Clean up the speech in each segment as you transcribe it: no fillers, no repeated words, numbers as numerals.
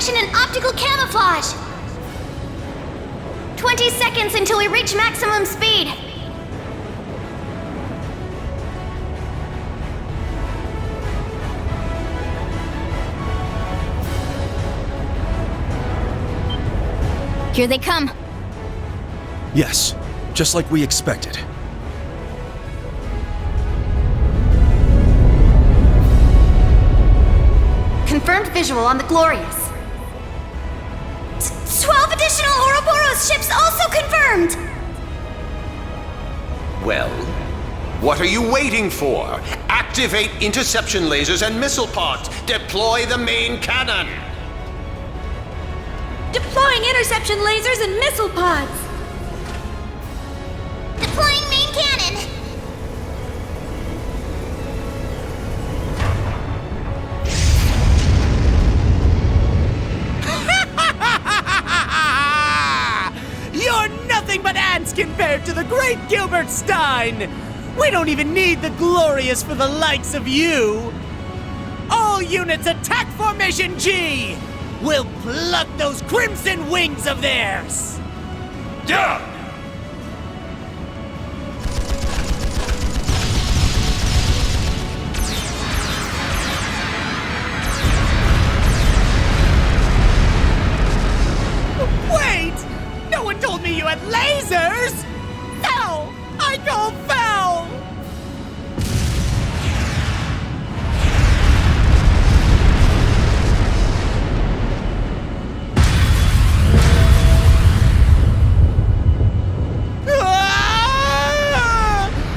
suppression and optical camouflage! 20 seconds until we reach maximum speed! Here they come. Yes, just like we expected. Confirmed visual on the Glorious. 12 additional Ouroboros ships also confirmed! Well, what are you waiting for? Activate interception lasers and missile pods. Deploy the main cannon. Deploying interception lasers and missile pods! Deploying main cannon! You're nothing but ants compared to the great Gilbert Stein! We don't even need the Glorious for the likes of you! All units attack Formation G! We'll pluck those crimson wings of theirs! Yeah! Wait! No one told me you had lasers! Foul! I call foul!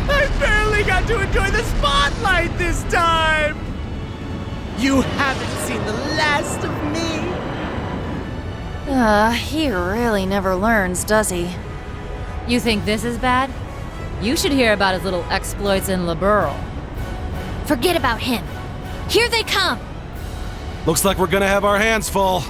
I barely got to enjoy the spotlight this time! You haven't seen the last of me! He really never learns, does he? You think this is bad? You should hear about his little exploits in Liberl. Forget about him. Here they come! Looks like we're gonna have our hands full.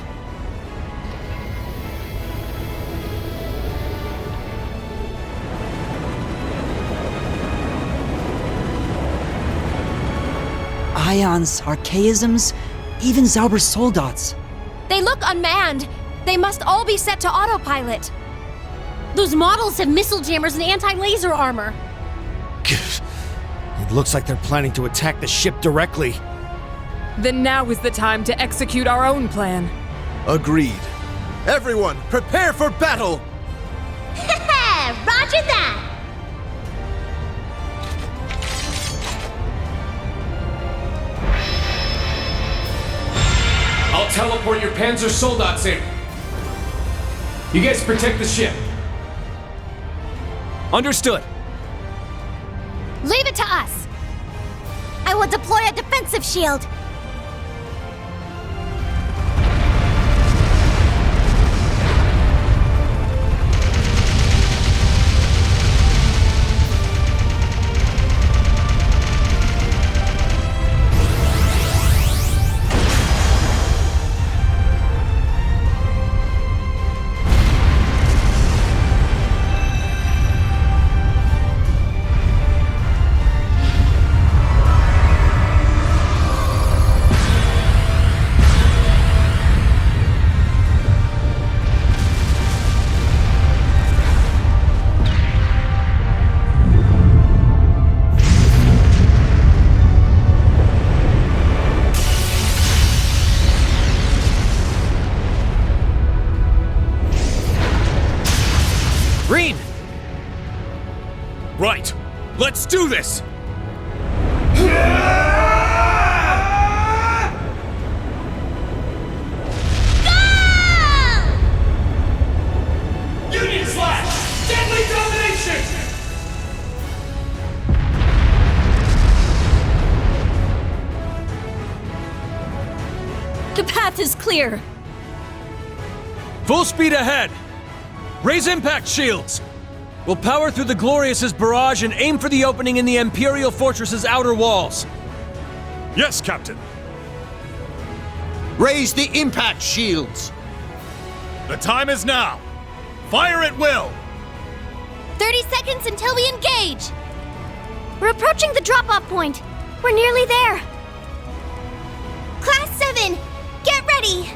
Ions, archaisms, even Zauber's soldats. They look unmanned! They must all be set to autopilot! Those models have missile jammers and anti-laser armor! It looks like they're planning to attack the ship directly. Then now is the time to execute our own plan. Agreed. Everyone, prepare for battle! Roger that! I'll teleport your Panzer Soldats in. You guys protect the ship. Understood. Leave it to us! I will deploy a defensive shield! Green! Right. Let's do this! Union slash! Deadly domination! The path is clear! Full speed ahead! Raise impact shields! We'll power through the Glorious's barrage and aim for the opening in the Empyreal fortress's outer walls. Yes, Captain. Raise the impact shields! The time is now. Fire at will! 30 seconds until we engage! We're approaching the drop-off point. We're nearly there. Class 7, get ready!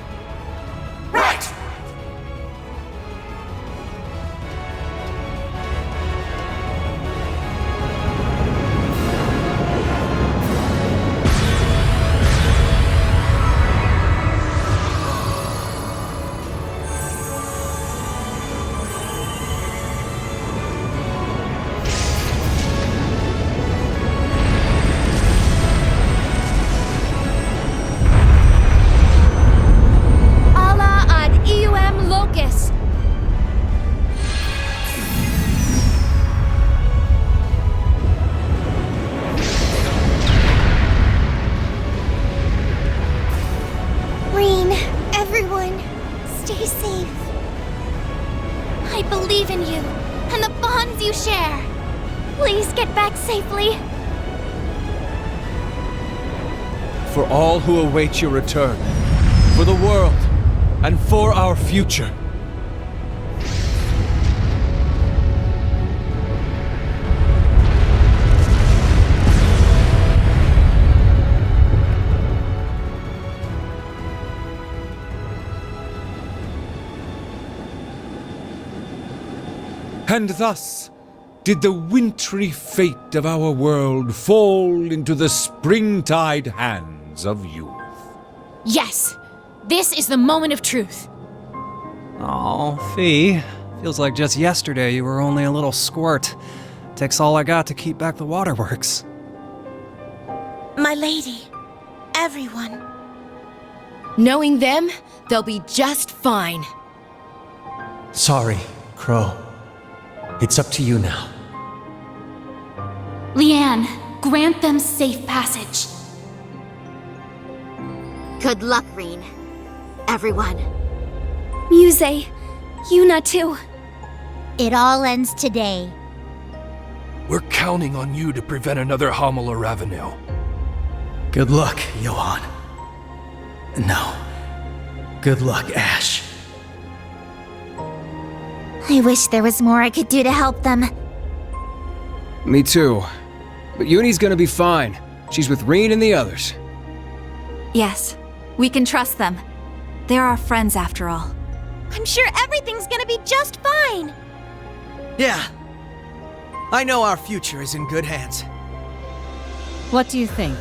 I believe in you and the bonds you share. Please get back safely. For all who await your return, for the world, and for our future. And thus did the wintry fate of our world fall into the springtide hands of youth. Yes! This is the moment of truth. Oh, Fee. Feels like just yesterday you were only a little squirt. Takes all I got to keep back the waterworks. My lady, everyone. Knowing them, they'll be just fine. Sorry, Crow. It's up to you now. Leanne, grant them safe passage. Good luck, Reen. Everyone. Muse, Yuna too. It all ends today. We're counting on you to prevent another Homila Ravenel. Good luck, Johan. No. Good luck, Ash. I wish there was more I could do to help them. Me too. But Uni's gonna be fine. She's with Reen and the others. Yes, we can trust them. They're our friends after all. I'm sure everything's gonna be just fine. Yeah. I know our future is in good hands. What do you think?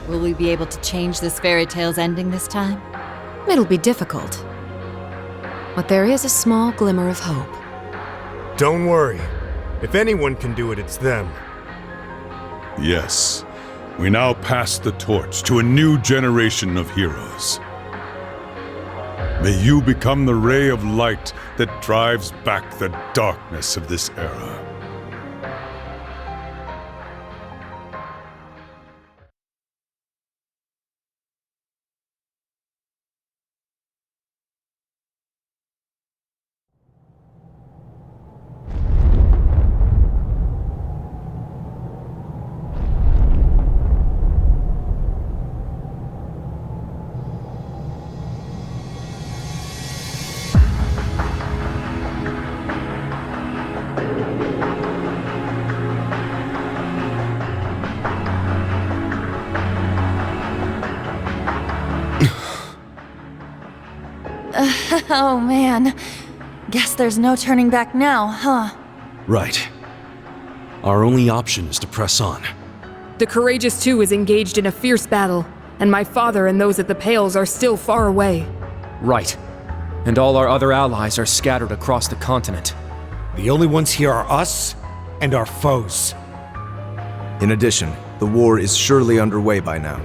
Will we be able to change this fairy tale's ending this time? It'll be difficult. But there is a small glimmer of hope. Don't worry. If anyone can do it, it's them. Yes. We now pass the torch to a new generation of heroes. May you become the ray of light that drives back the darkness of this era. Oh man. Guess there's no turning back now, huh? Right. Our only option is to press on. The Courageous Two is engaged in a fierce battle, and my father and those at the Pales are still far away. Right. And all our other allies are scattered across the continent. The only ones here are us and our foes. In addition, the war is surely underway by now.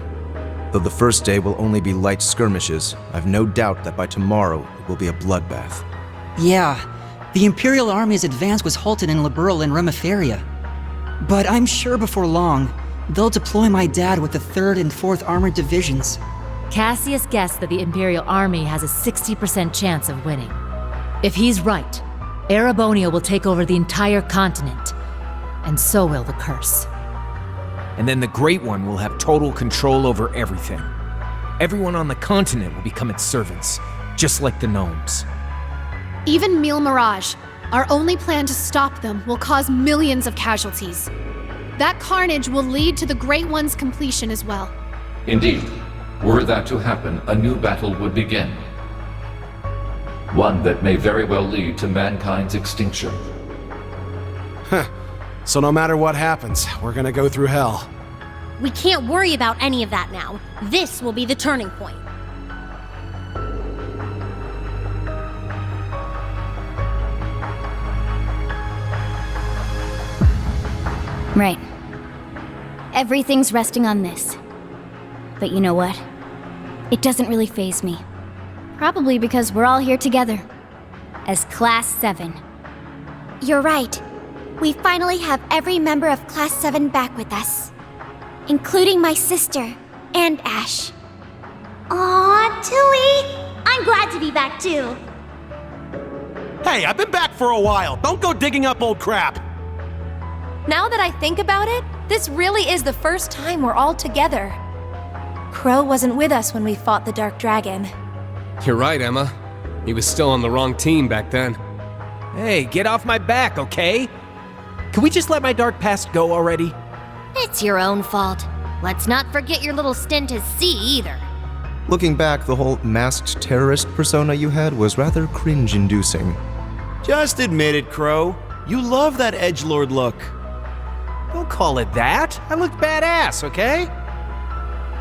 Though the first day will only be light skirmishes, I've no doubt that by tomorrow it will be a bloodbath. Yeah, the Imperial Army's advance was halted in Liberal and Remeferia. But I'm sure before long, they'll deploy my dad with the 3rd and 4th Armored Divisions. Cassius guessed that the Imperial Army has a 60% chance of winning. If he's right, Erebonia will take over the entire continent, and so will the Curse. And then the Great One will have total control over everything. Everyone on the continent will become its servants, just like the gnomes. Even Mille Mirage, our only plan to stop them, will cause millions of casualties. That carnage will lead to the Great One's completion as well. Indeed. Were that to happen, a new battle would begin. One that may very well lead to mankind's extinction. Huh. So no matter what happens, we're gonna go through hell. We can't worry about any of that now. This will be the turning point. Right. Everything's resting on this. But you know what? It doesn't really faze me. Probably because we're all here together. As Class 7. You're right. We finally have every member of Class 7 back with us. Including my sister, and Ash. Aw, Tilly! I'm glad to be back too. Hey, I've been back for a while. Don't go digging up old crap. Now that I think about it, this really is the first time we're all together. Crow wasn't with us when we fought the Dark Dragon. You're right, Emma. He was still on the wrong team back then. Hey, get off my back, okay? Can we just let my dark past go already? It's your own fault. Let's not forget your little stint as C either. Looking back, the whole masked terrorist persona you had was rather cringe-inducing. Just admit it, Crow. You love that edgelord look. Don't call it that. I look badass, okay?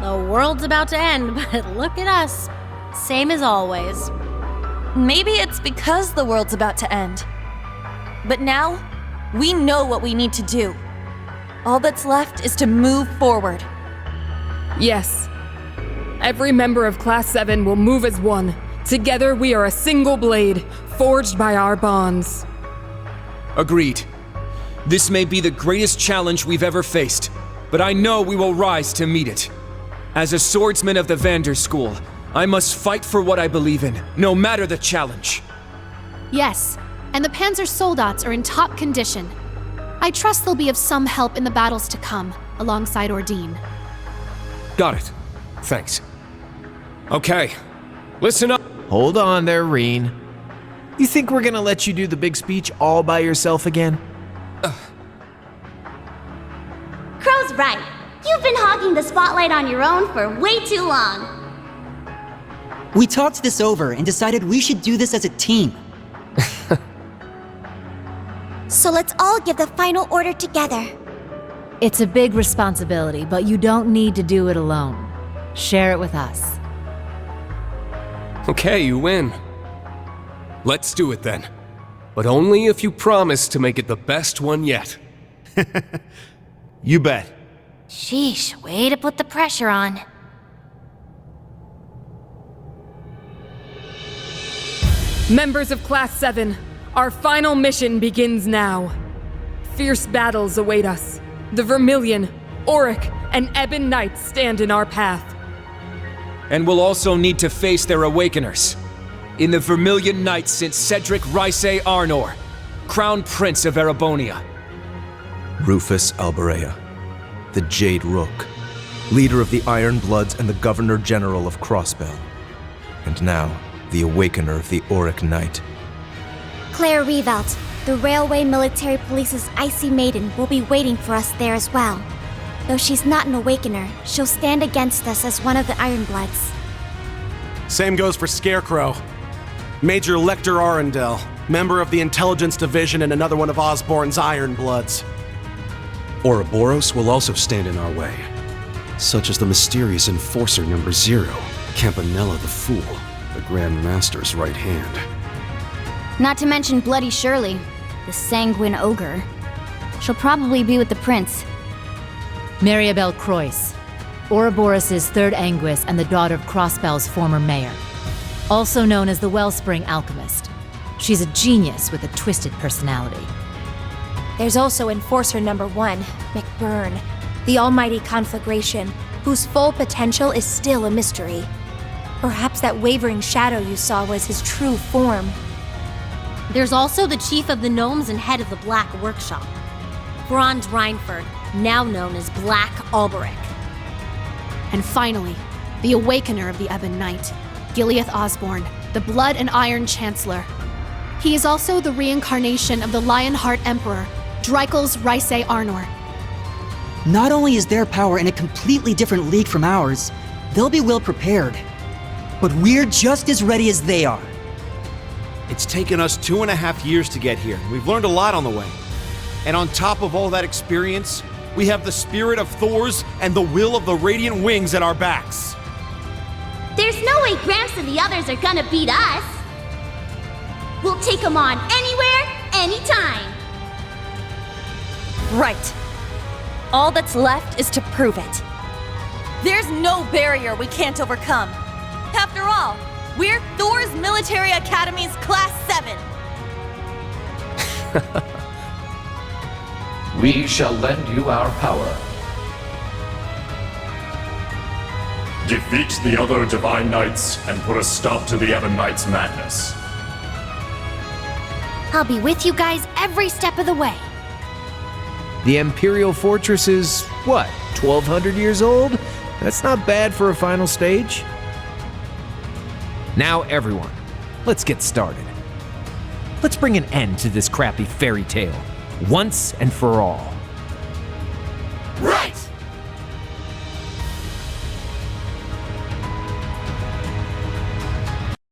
The world's about to end, but look at us. Same as always. Maybe it's because the world's about to end. But now, we know what we need to do. All that's left is to move forward. Yes. Every member of Class 7 will move as one. Together we are a single blade, forged by our bonds. Agreed. This may be the greatest challenge we've ever faced, but I know we will rise to meet it. As a swordsman of the Vander School, I must fight for what I believe in, no matter the challenge. Yes, and the Panzer Soldats are in top condition. I trust they'll be of some help in the battles to come, alongside Ordine. Got it. Thanks. Okay, listen up. Hold on there, Reen. You think we're gonna let you do the big speech all by yourself again? Crow's right. You've been hogging the spotlight on your own for way too long. We talked this over and decided we should do this as a team. So let's all give the final order together. It's a big responsibility, but you don't need to do it alone. Share it with us. Okay, you win. Let's do it then. But only if you promise to make it the best one yet. You bet. Sheesh, way to put the pressure on. Members of Class 7, our final mission begins now. Fierce battles await us. The Vermilion, Auric, and Ebon Knights stand in our path. And we'll also need to face their awakeners. In the Vermilion Knights sits Cedric Rysay Arnor, Crown Prince of Erebonia. Rufus Alberea, the Jade Rook, leader of the Iron Bloods and the Governor General of Crossbell. And now, the Awakener of the Auric Knight. Claire Revelt, the Railway Military Police's Icy Maiden, will be waiting for us there as well. Though she's not an Awakener, she'll stand against us as one of the Iron Bloods. Same goes for Scarecrow. Major Lecter Arundel, member of the Intelligence Division and another one of Osborn's Iron Bloods. Ouroboros will also stand in our way, such as the mysterious Enforcer number 0, Campanella the Fool, the Grand Master's right hand. Not to mention Bloody Shirley, the sanguine ogre. She'll probably be with the prince. Mariabelle Croyce, Ouroboros' third Anguis and the daughter of Crossbell's former mayor. Also known as the Wellspring Alchemist. She's a genius with a twisted personality. There's also Enforcer number 1, McBurn, the almighty conflagration, whose full potential is still a mystery. Perhaps that wavering shadow you saw was his true form. There's also the chief of the gnomes and head of the Black Workshop, Franz Reinford, now known as Black Alberic. And finally, the Awakener of the Ebon Knight, Gileath Osborn, the Blood and Iron Chancellor. He is also the reincarnation of the Lionheart Emperor, Dreikel's Rysay Arnor. Not only is their power in a completely different league from ours, they'll be well prepared. But we're just as ready as they are. It's taken us 2.5 years to get here. We've learned a lot on the way. And on top of all that experience, we have the spirit of Thor's and the will of the Radiant Wings at our backs. There's no way Gramps and the others are gonna beat us. We'll take them on anywhere, anytime. Right. All that's left is to prove it. There's no barrier we can't overcome. After all, we're Thor's Military Academy's Class 7. We shall lend you our power. Defeat the other Divine Knights and put a stop to the Ebon Knights' madness. I'll be with you guys every step of the way. The Empyreal Fortress is, what, 1,200 years old? That's not bad for a final stage. Now everyone, let's get started. Let's bring an end to this crappy fairy tale, once and for all.